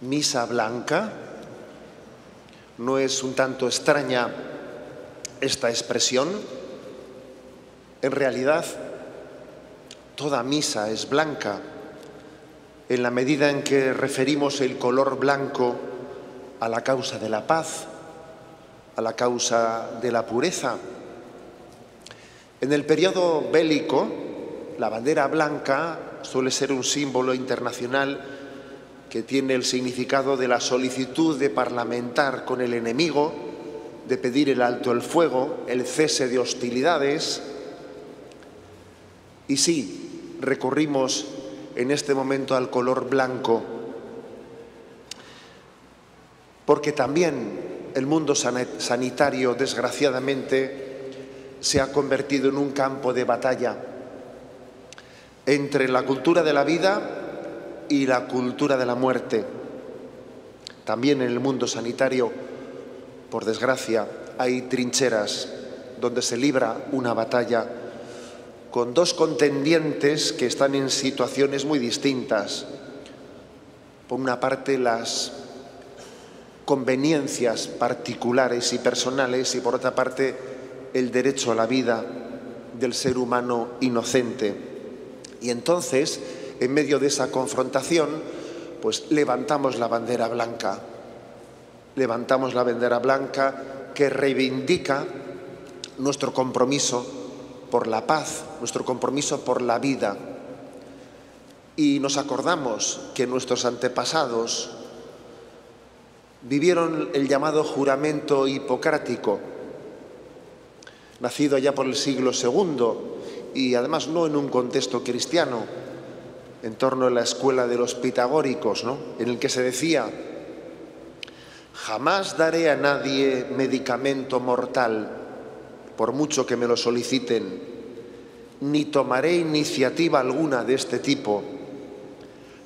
Misa blanca. ¿No es un tanto extraña esta expresión? En realidad, toda misa es blanca, en la medida en que referimos el color blanco a la causa de la paz, a la causa de la pureza. En el periodo bélico, la bandera blanca suele ser un símbolo internacional que tiene el significado de la solicitud de parlamentar con el enemigo, de pedir el alto el fuego, el cese de hostilidades. Y sí, recurrimos en este momento al color blanco, porque también el mundo sanitario, desgraciadamente, se ha convertido en un campo de batalla entre la cultura de la vida y la cultura de la muerte. También en el mundo sanitario, por desgracia, hay trincheras donde se libra una batalla con dos contendientes que están en situaciones muy distintas. Por una parte, las conveniencias particulares y personales, y por otra parte, el derecho a la vida del ser humano inocente. Y entonces, en medio de esa confrontación, pues levantamos la bandera blanca. Levantamos la bandera blanca que reivindica nuestro compromiso por la paz, nuestro compromiso por la vida. Y nos acordamos que nuestros antepasados vivieron el llamado juramento hipocrático, nacido ya por el siglo II, y además no en un contexto cristiano, en torno a la escuela de los pitagóricos, ¿no?, en el que se decía: jamás daré a nadie medicamento mortal, por mucho que me lo soliciten, ni tomaré iniciativa alguna de este tipo,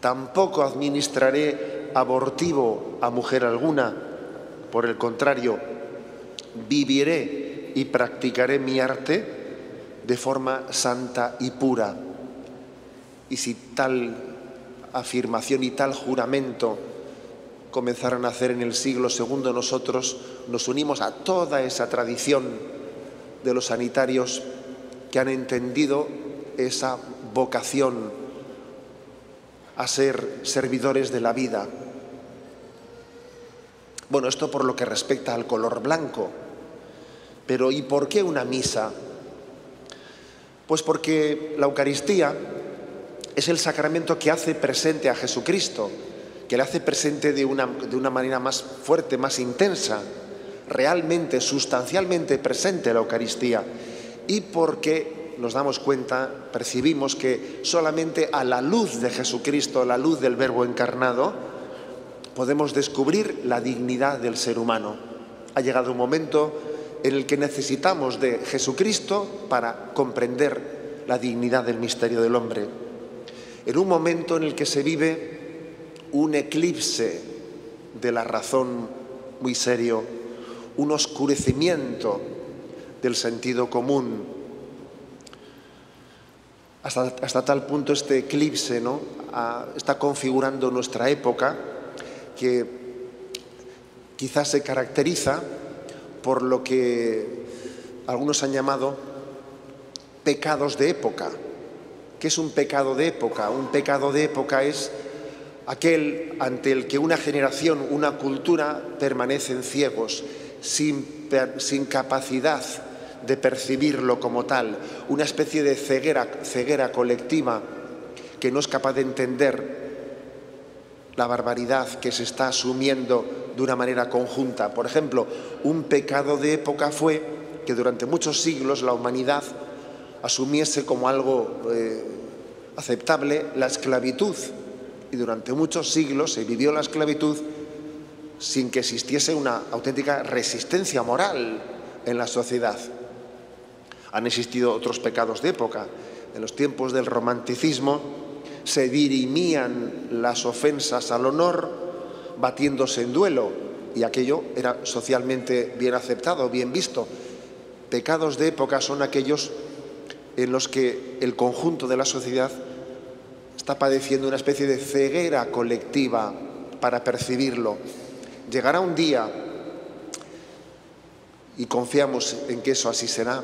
tampoco administraré abortivo a mujer alguna, por el contrario, viviré y practicaré mi arte de forma santa y pura. Y si tal afirmación y tal juramento comenzaron a hacer en el siglo II, nosotros nos unimos a toda esa tradición de los sanitarios que han entendido esa vocación a ser servidores de la vida. Bueno, esto por lo que respecta al color blanco. Pero ¿y por qué una misa? Pues porque la Eucaristía es el sacramento que hace presente a Jesucristo, que le hace presente de una manera más fuerte, más intensa, realmente, sustancialmente presente la Eucaristía. Y porque nos damos cuenta, percibimos que solamente a la luz de Jesucristo, a la luz del Verbo encarnado, podemos descubrir la dignidad del ser humano. Ha llegado un momento en el que necesitamos de Jesucristo para comprender la dignidad del misterio del hombre. En un momento en el que se vive un eclipse de la razón muy serio, un oscurecimiento del sentido común. Hasta tal punto este eclipse, ¿no?, está configurando nuestra época, que quizás se caracteriza por lo que algunos han llamado pecados de época. ¿Qué es un pecado de época? Un pecado de época es aquel ante el que una generación, una cultura permanecen ciegos, sin capacidad de percibirlo como tal, una especie de ceguera colectiva que no es capaz de entender la barbaridad que se está asumiendo de una manera conjunta. Por ejemplo, un pecado de época fue que durante muchos siglos la humanidad asumiese como algo aceptable la esclavitud, y durante muchos siglos se vivió la esclavitud sin que existiese una auténtica resistencia moral en la sociedad. Han existido otros pecados de época. En los tiempos del romanticismo se dirimían las ofensas al honor batiéndose en duelo, y aquello era socialmente bien aceptado, bien visto. Pecados de época son aquellos en los que el conjunto de la sociedad está padeciendo una especie de ceguera colectiva para percibirlo. Llegará un día, y confiamos en que eso así será,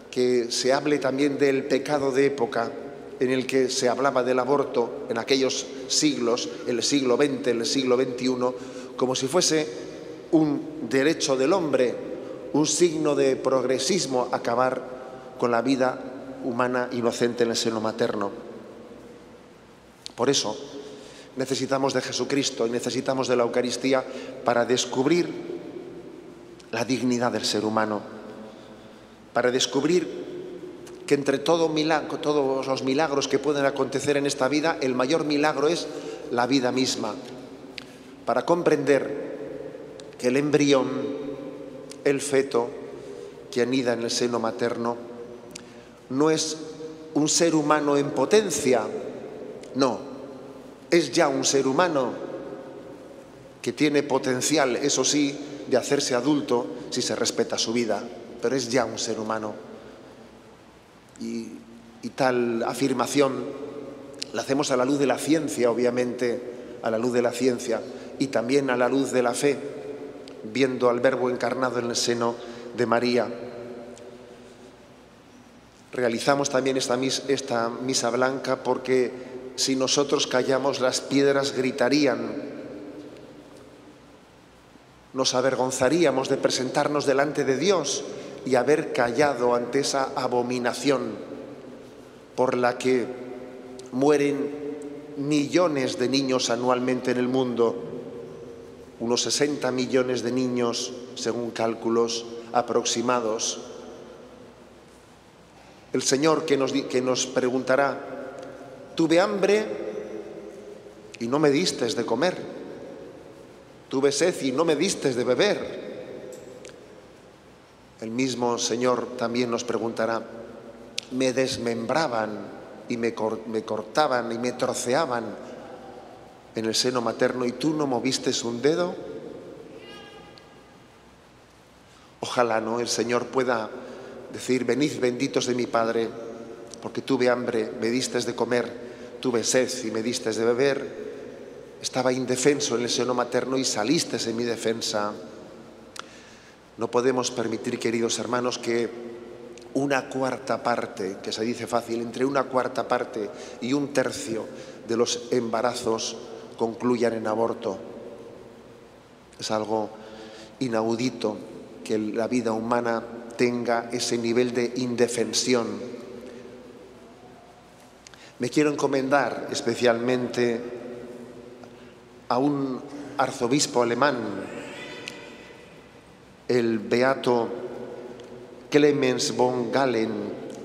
que se hable también del pecado de época en el que se hablaba del aborto en aquellos siglos, el siglo XX, el siglo XXI, como si fuese un derecho del hombre, un signo de progresismo, acabar con la vida humana inocente en el seno materno. Por eso necesitamos de Jesucristo y necesitamos de la Eucaristía para descubrir la dignidad del ser humano, para descubrir que entre todos los milagros que pueden acontecer en esta vida, el mayor milagro es la vida misma, para comprender que el embrión, el feto que anida en el seno materno, no es un ser humano en potencia, no, es ya un ser humano que tiene potencial, eso sí, de hacerse adulto si se respeta su vida, pero es ya un ser humano. Y tal afirmación la hacemos a la luz de la ciencia, obviamente, a la luz de la ciencia, y también a la luz de la fe, viendo al Verbo encarnado en el seno de María. Realizamos también esta misa blanca porque si nosotros callamos, las piedras gritarían. Nos avergonzaríamos de presentarnos delante de Dios y haber callado ante esa abominación por la que mueren millones de niños anualmente en el mundo, unos 60 millones de niños, según cálculos aproximados. El Señor que nos preguntará: tuve hambre y no me distes de comer, tuve sed y no me distes de beber. El mismo Señor también nos preguntará: me desmembraban y me cortaban y me troceaban en el seno materno y tú no moviste un dedo. Ojalá el Señor pueda decir: venid benditos de mi Padre, porque tuve hambre, me distes de comer, tuve sed y me distes de beber, estaba indefenso en el seno materno y salistes en mi defensa. No podemos permitir, queridos hermanos, que una cuarta parte, que se dice fácil, entre una cuarta parte y un tercio de los embarazos concluyan en aborto. Es algo inaudito que la vida humana tenga ese nivel de indefensión. Me quiero encomendar especialmente a un arzobispo alemán, el beato Clemens von Galen,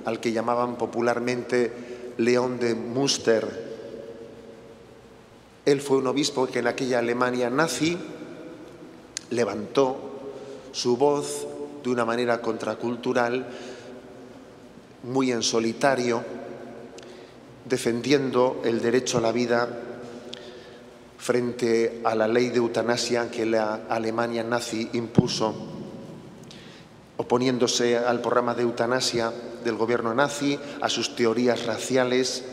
al que llamaban popularmente León de Münster. Él fue un obispo que en aquella Alemania nazi levantó su voz de una manera contracultural, muy en solitario, defendiendo el derecho a la vida frente a la ley de eutanasia que la Alemania nazi impuso, oponiéndose al programa de eutanasia del gobierno nazi, a sus teorías raciales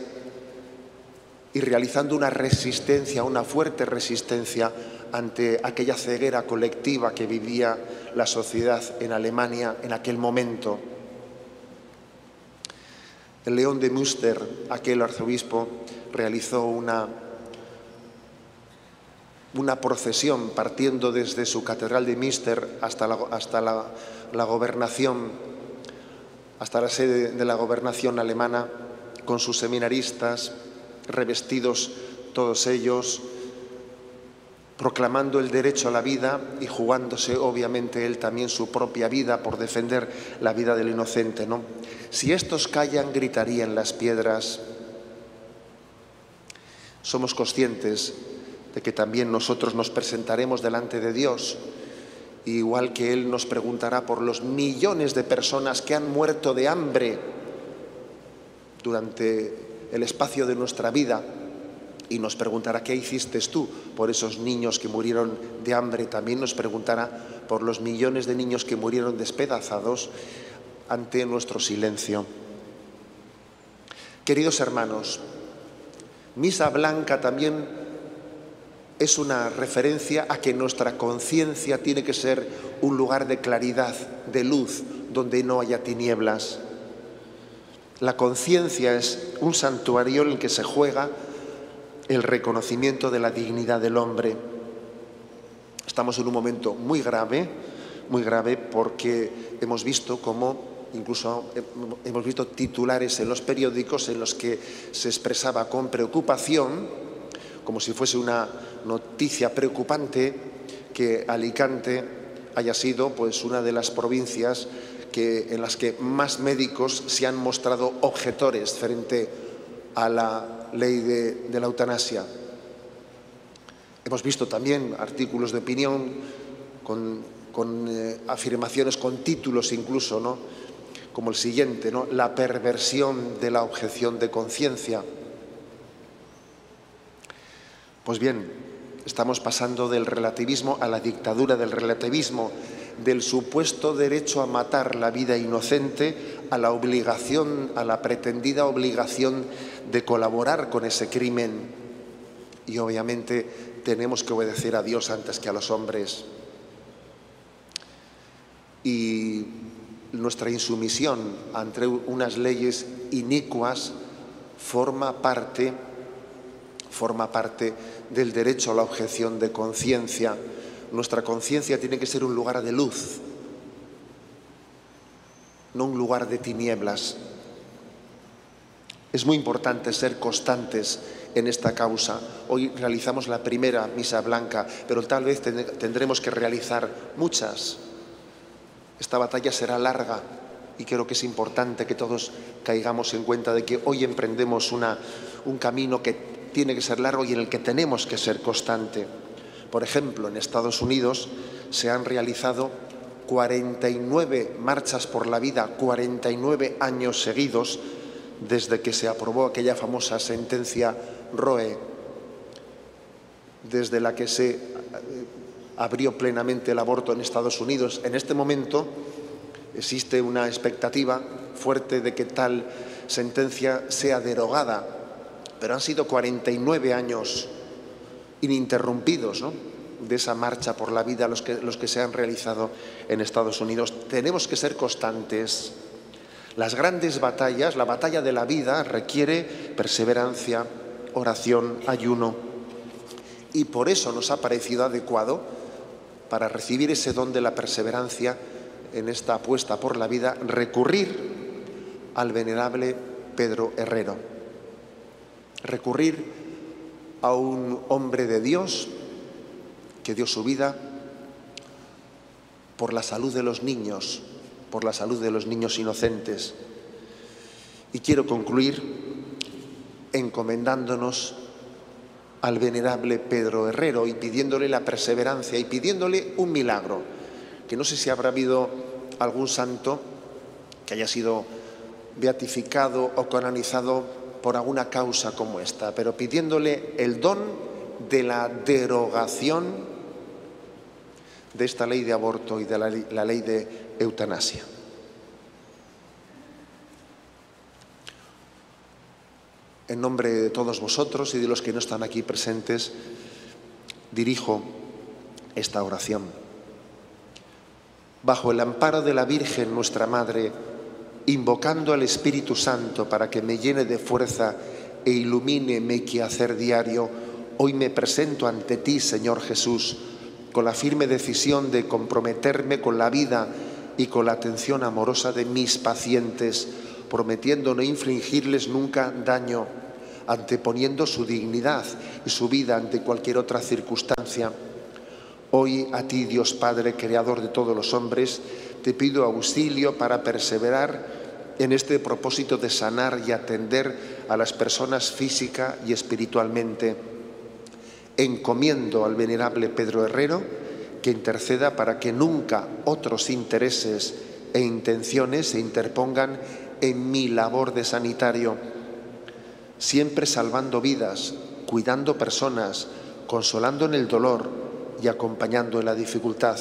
y realizando una resistencia, una fuerte resistencia ante aquella ceguera colectiva que vivía la sociedad en Alemania en aquel momento. El León de Münster, aquel arzobispo, realizó una procesión partiendo desde su catedral de Münster hasta la gobernación, hasta la sede de la gobernación alemana, con sus seminaristas, revestidos todos ellos, proclamando el derecho a la vida y jugándose obviamente él también su propia vida por defender la vida del inocente, ¿no? Si estos callan, gritarían las piedras. Somos conscientes de que también nosotros nos presentaremos delante de Dios, igual que Él nos preguntará por los millones de personas que han muerto de hambre durante el espacio de nuestra vida, y nos preguntará: ¿qué hiciste tú por esos niños que murieron de hambre? También nos preguntará por los millones de niños que murieron despedazados ante nuestro silencio. Queridos hermanos, misa blanca también es una referencia a que nuestra conciencia tiene que ser un lugar de claridad, de luz, donde no haya tinieblas. La conciencia es un santuario en el que se juega el reconocimiento de la dignidad del hombre. Estamos en un momento muy grave porque hemos visto cómo, incluso hemos visto titulares en los periódicos en los que se expresaba con preocupación, como si fuese una noticia preocupante, que Alicante haya sido pues una de las provincias en las que más médicos se han mostrado objetores frente a la ley de la eutanasia. Hemos visto también artículos de opinión con afirmaciones, con títulos incluso, ¿no?, como el siguiente, ¿no?: la perversión de la objeción de conciencia. Pues bien, estamos pasando del relativismo a la dictadura del relativismo, del supuesto derecho a matar la vida inocente a la obligación, a la pretendida obligación de colaborar con ese crimen. Y obviamente tenemos que obedecer a Dios antes que a los hombres. Y nuestra insumisión ante unas leyes inicuas forma parte del derecho a la objeción de conciencia. Nuestra conciencia tiene que ser un lugar de luz, no un lugar de tinieblas. Es muy importante ser constantes en esta causa. Hoy realizamos la primera misa blanca, pero tal vez tendremos que realizar muchas. Esta batalla será larga y creo que es importante que todos caigamos en cuenta de que hoy emprendemos un camino que tiene que ser largo y en el que tenemos que ser constante. Por ejemplo, en Estados Unidos se han realizado 49 marchas por la vida, 49 años seguidos, desde que se aprobó aquella famosa sentencia Roe, desde la que se abrió plenamente el aborto en Estados Unidos. En este momento existe una expectativa fuerte de que tal sentencia sea derogada, pero han sido 49 años ininterrumpidos, ¿no?, de esa marcha por la vida los que se han realizado en Estados Unidos. Tenemos que ser constantes. Las grandes batallas, la batalla de la vida, requiere perseverancia, oración, ayuno. Y por eso nos ha parecido adecuado, para recibir ese don de la perseverancia en esta apuesta por la vida, recurrir al venerable Pedro Herrero. Recurrir a un hombre de Dios que dio su vida por la salud de los niños, por la salud de los niños inocentes. Y quiero concluir encomendándonos al venerable Pedro Herrero y pidiéndole la perseverancia y pidiéndole un milagro, que no sé si habrá habido algún santo que haya sido beatificado o canonizado por alguna causa como esta, pero pidiéndole el don de la derogación de esta ley de aborto y de la ley de eutanasia. En nombre de todos vosotros y de los que no están aquí presentes, dirijo esta oración. Bajo el amparo de la Virgen, nuestra Madre, invocando al Espíritu Santo para que me llene de fuerza e ilumine mi quehacer diario, hoy me presento ante ti, Señor Jesús, con la firme decisión de comprometerme con la vida y con la atención amorosa de mis pacientes, prometiendo no infligirles nunca daño, anteponiendo su dignidad y su vida ante cualquier otra circunstancia. Hoy a ti, Dios Padre, Creador de todos los hombres, te pido auxilio para perseverar en este propósito de sanar y atender a las personas física y espiritualmente. Encomiendo al venerable Pedro Herrero que interceda para que nunca otros intereses e intenciones se interpongan en mi labor de sanitario, siempre salvando vidas, cuidando personas, consolando en el dolor y acompañando en la dificultad.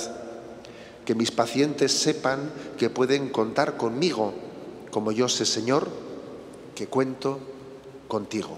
Que mis pacientes sepan que pueden contar conmigo, como yo sé, Señor, que cuento contigo.